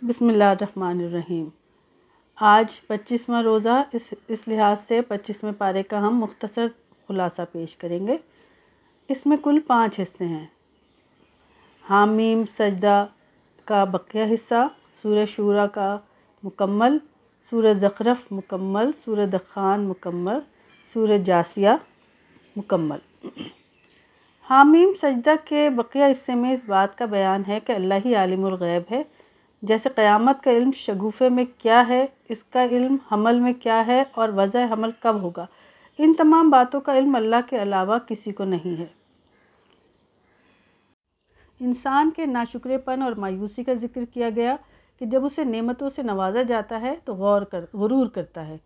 بسم اللہ الرحمن الرحیم۔ آج 25واں روزہ، اس لحاظ سے 25ویں پارے کا ہم مختصر خلاصہ پیش کریں گے۔ اس میں کل 5 حصے ہیں۔ حامیم سجدہ کا بقیہ حصہ، سورہ شورى کا مکمل، سورہ زخرف مکمل، سورہ دخان مکمل، سورہ جاثیہ مکمل۔ حامیم سجدہ کے بقیہ حصے میں اس بات کا بیان ہے کہ اللہ ہی عالم الغیب ہے۔ جیسے قیامت کا علم شگوفے میں کیا ہے، اس کا علم حمل میں کیا ہے اور وضع حمل کب ہوگا، ان تمام باتوں کا علم اللہ کے علاوہ کسی کو نہیں ہے۔ انسان کے ناشکرے پن اور مایوسی کا ذکر کیا گیا کہ جب اسے نعمتوں سے نوازا جاتا ہے تو غرور کرتا ہے،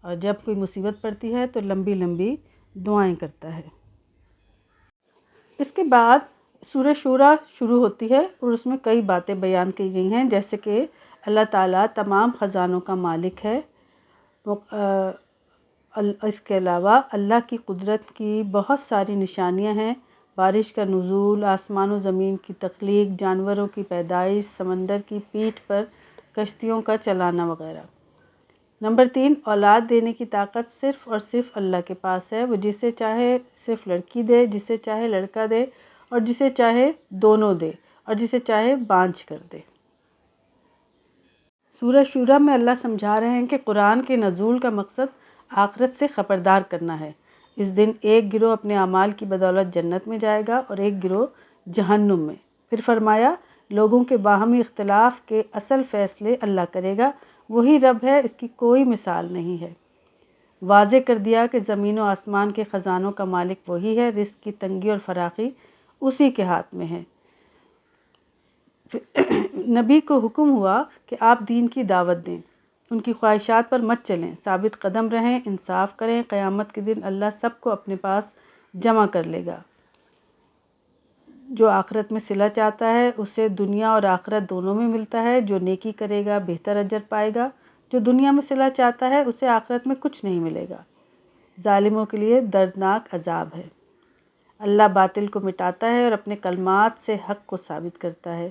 اور جب کوئی مصیبت پڑتی ہے تو لمبی لمبی دعائیں کرتا ہے۔ اس کے بعد سورہ شورى شروع ہوتی ہے اور اس میں کئی باتیں بیان کی گئی ہیں، جیسے کہ اللہ تعالیٰ تمام خزانوں کا مالک ہے۔ اس کے علاوہ اللہ کی قدرت کی بہت ساری نشانیاں ہیں، بارش کا نزول، آسمان و زمین کی تخلیق، جانوروں کی پیدائش، سمندر کی پیٹھ پر کشتیوں کا چلانا وغیرہ۔ نمبر 3، اولاد دینے کی طاقت صرف اور صرف اللہ کے پاس ہے۔ وہ جسے چاہے صرف لڑکی دے، جسے چاہے لڑکا دے، اور جسے چاہے دونوں دے، اور جسے چاہے بانجھ کر دے۔ سورہ شورى میں اللہ سمجھا رہے ہیں کہ قرآن کے نزول کا مقصد آخرت سے خبردار کرنا ہے۔ اس دن ایک گروہ اپنے اعمال کی بدولت جنت میں جائے گا اور ایک گروہ جہنم میں۔ پھر فرمایا، لوگوں کے باہمی اختلاف کے اصل فیصلے اللہ کرے گا، وہی رب ہے، اس کی کوئی مثال نہیں ہے۔ واضح کر دیا کہ زمین و آسمان کے خزانوں کا مالک وہی ہے، رزق کی تنگی اور فراخی اسی کے ہاتھ میں ہے۔ نبی کو حکم ہوا کہ آپ دین کی دعوت دیں، ان کی خواہشات پر مت چلیں، ثابت قدم رہیں، انصاف کریں، قیامت کے دن اللہ سب کو اپنے پاس جمع کر لے گا۔ جو آخرت میں صلہ چاہتا ہے اسے دنیا اور آخرت دونوں میں ملتا ہے، جو نیکی کرے گا بہتر اجر پائے گا، جو دنیا میں صلہ چاہتا ہے اسے آخرت میں کچھ نہیں ملے گا۔ ظالموں کے لیے دردناک عذاب ہے۔ اللہ باطل کو مٹاتا ہے اور اپنے کلمات سے حق کو ثابت کرتا ہے۔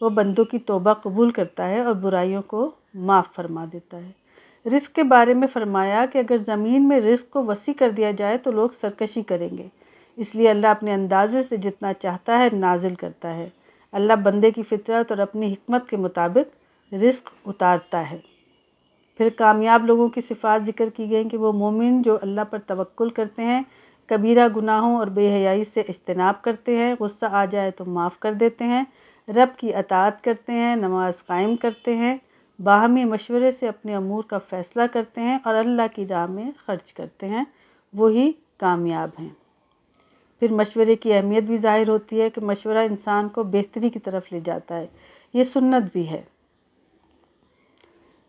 وہ بندوں کی توبہ قبول کرتا ہے اور برائیوں کو معاف فرما دیتا ہے۔ رزق کے بارے میں فرمایا کہ اگر زمین میں رزق کو وسیع کر دیا جائے تو لوگ سرکشی کریں گے، اس لیے اللہ اپنے اندازے سے جتنا چاہتا ہے نازل کرتا ہے۔ اللہ بندے کی فطرت اور اپنی حکمت کے مطابق رزق اتارتا ہے۔ پھر کامیاب لوگوں کی صفات ذکر کی گئیں کہ وہ مومن جو اللہ پر توکل کرتے ہیں، کبیرہ گناہوں اور بے حیائی سے اجتناب کرتے ہیں، غصہ آ جائے تو معاف کر دیتے ہیں، رب کی اطاعت کرتے ہیں، نماز قائم کرتے ہیں، باہمی مشورے سے اپنے امور کا فیصلہ کرتے ہیں اور اللہ کی راہ میں خرچ کرتے ہیں، وہی کامیاب ہیں۔ پھر مشورے کی اہمیت بھی ظاہر ہوتی ہے کہ مشورہ انسان کو بہتری کی طرف لے جاتا ہے، یہ سنت بھی ہے۔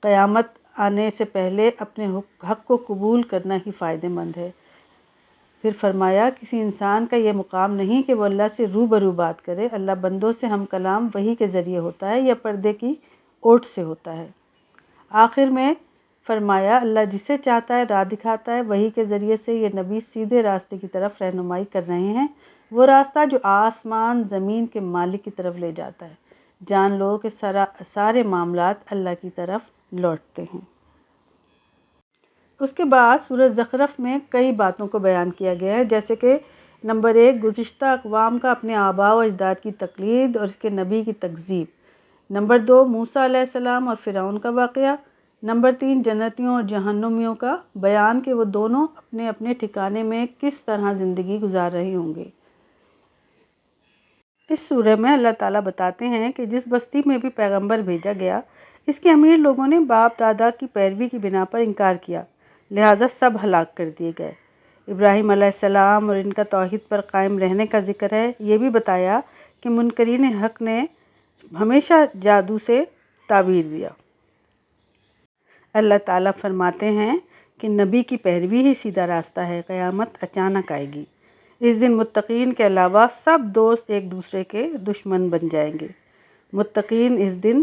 قیامت آنے سے پہلے اپنے حق کو قبول کرنا ہی فائدہ مند ہے۔ پھر فرمایا، کسی انسان کا یہ مقام نہیں کہ وہ اللہ سے روبرو بات کرے، اللہ بندوں سے ہم کلام وحی کے ذریعے ہوتا ہے یا پردے کی اوٹ سے ہوتا ہے۔ آخر میں فرمایا، اللہ جسے چاہتا ہے راہ دکھاتا ہے، وحی کے ذریعے سے یہ نبی سیدھے راستے کی طرف رہنمائی کر رہے ہیں، وہ راستہ جو آسمان زمین کے مالک کی طرف لے جاتا ہے۔ جان لو کہ سارے معاملات اللہ کی طرف لوٹتے ہیں۔ اس کے بعد سورہ زخرف میں کئی باتوں کو بیان کیا گیا ہے، جیسے کہ نمبر 1، گزشتہ اقوام کا اپنے آباء و اجداد کی تقلید اور اس کے نبی کی تکذیب۔ نمبر 2، موسیٰ علیہ السلام اور فرعون کا واقعہ۔ نمبر 3، جنتیوں اور جہنمیوں کا بیان کہ وہ دونوں اپنے اپنے ٹھکانے میں کس طرح زندگی گزار رہے ہوں گے۔ اس سورہ میں اللہ تعالیٰ بتاتے ہیں کہ جس بستی میں بھی پیغمبر بھیجا گیا، اس کے امیر لوگوں نے باپ دادا کی پیروی کی بنا پر انکار کیا، لہٰذا سب ہلاک کر دیے گئے۔ ابراہیم علیہ السلام اور ان کا توحید پر قائم رہنے کا ذکر ہے۔ یہ بھی بتایا کہ منکرین حق نے ہمیشہ جادو سے تعبیر دیا۔ اللہ تعالیٰ فرماتے ہیں کہ نبی کی پیروی ہی سیدھا راستہ ہے، قیامت اچانک آئے گی۔ اس دن متقین کے علاوہ سب دوست ایک دوسرے کے دشمن بن جائیں گے۔ متقین اس دن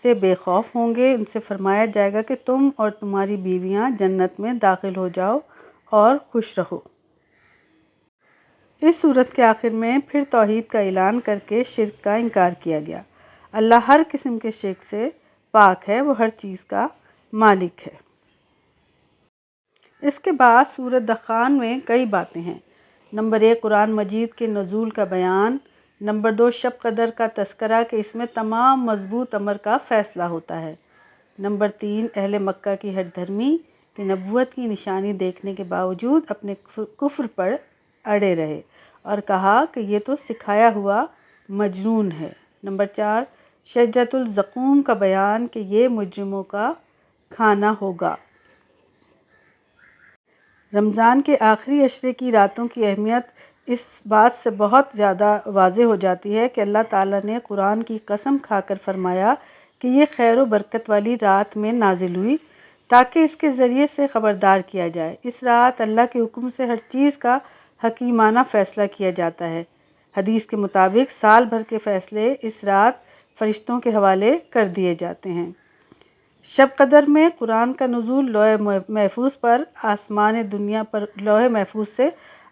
سے بے خوف ہوں گے، ان سے فرمایا جائے گا کہ تم اور تمہاری بیویاں جنت میں داخل ہو جاؤ اور خوش رہو۔ اس سورت کے آخر میں پھر توحید کا اعلان کر کے شرک کا انکار کیا گیا۔ اللہ ہر قسم کے شرک سے پاک ہے، وہ ہر چیز کا مالک ہے۔ اس کے بعد سورۃ دخان میں کئی باتیں ہیں۔ نمبر 1 قرآن مجید کے نزول کا بیان۔ نمبر 2 شب قدر کا تذکرہ کہ اس میں تمام مضبوط امر کا فیصلہ ہوتا ہے۔ نمبر 3 اہل مکہ کی ہٹ دھرمی کہ نبوت کی نشانی دیکھنے کے باوجود اپنے کفر پر اڑے رہے اور کہا کہ یہ تو سکھایا ہوا مجنون ہے۔ نمبر 4 شجرۃ الزقوم کا بیان کہ یہ مجرموں کا کھانا ہوگا۔ رمضان کے آخری عشرے کی راتوں کی اہمیت اس بات سے بہت زیادہ واضح ہو جاتی ہے کہ اللہ تعالیٰ نے قرآن کی قسم کھا کر فرمایا کہ یہ خیر و برکت والی رات میں نازل ہوئی تاکہ اس کے ذریعے سے خبردار کیا جائے۔ اس رات اللہ کے حکم سے ہر چیز کا حکیمانہ فیصلہ کیا جاتا ہے۔ حدیث کے مطابق سال بھر کے فیصلے اس رات فرشتوں کے حوالے کر دیے جاتے ہیں۔ شب قدر میں قرآن کا نزول لوح محفوظ سے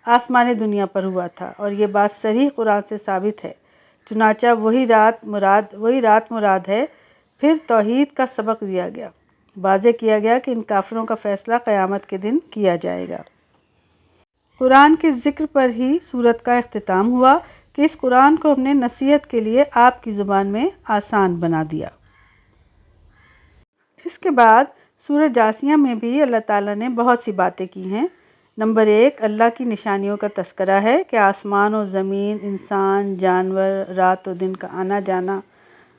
آسمان دنیا پر ہوا تھا اور یہ بات صریح قرآن سے ثابت ہے۔ چنانچہ وہی رات مراد ہے۔ پھر توحید کا سبق دیا گیا، واضح کیا گیا کہ ان کافروں کا فیصلہ قیامت کے دن کیا جائے گا۔ قرآن کے ذکر پر ہی سورت کا اختتام ہوا کہ اس قرآن کو ہم نے نصیحت کے لیے آپ کی زبان میں آسان بنا دیا۔ اس کے بعد سورہ جاثیہ میں بھی اللہ تعالیٰ نے بہت سی باتیں کی ہیں۔ نمبر 1 اللہ کی نشانیوں کا تذکرہ ہے کہ آسمان و زمین، انسان، جانور، رات و دن کا آنا جانا،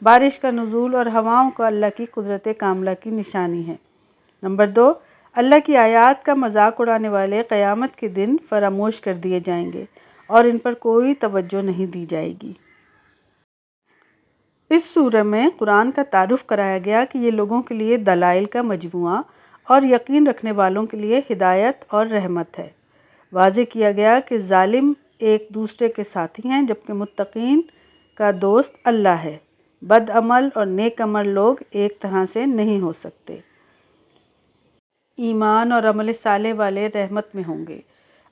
بارش کا نزول اور ہواؤں کا اللہ کی قدرت کاملہ کی نشانی ہے۔ نمبر 2 اللہ کی آیات کا مذاق اڑانے والے قیامت کے دن فراموش کر دیے جائیں گے اور ان پر کوئی توجہ نہیں دی جائے گی۔ اس سورہ میں قرآن کا تعارف کرایا گیا کہ یہ لوگوں کے لیے دلائل کا مجموعہ اور یقین رکھنے والوں کے لیے ہدایت اور رحمت ہے۔ واضح کیا گیا کہ ظالم ایک دوسرے کے ساتھی ہیں جبکہ متقین کا دوست اللہ ہے۔ بد عمل اور نیک عمل لوگ ایک طرح سے نہیں ہو سکتے۔ ایمان اور عمل صالح والے رحمت میں ہوں گے۔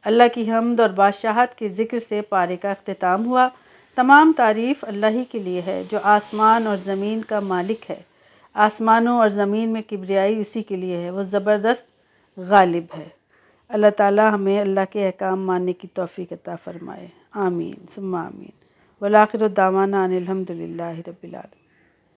اللہ کی حمد اور بادشاہت کے ذکر سے پارے کا اختتام ہوا۔ تمام تعریف اللہ ہی کے لیے ہے جو آسمان اور زمین کا مالک ہے۔ آسمانوں اور زمین میں کبریائی اسی کے لیے ہے، وہ زبردست غالب ہے۔ اللہ تعالیٰ ہمیں اللہ کے احکام ماننے کی توفیق عطا فرمائے۔ آمین ثم آمین۔ والآخر دعوانا ان الحمد للہ رب العالمین۔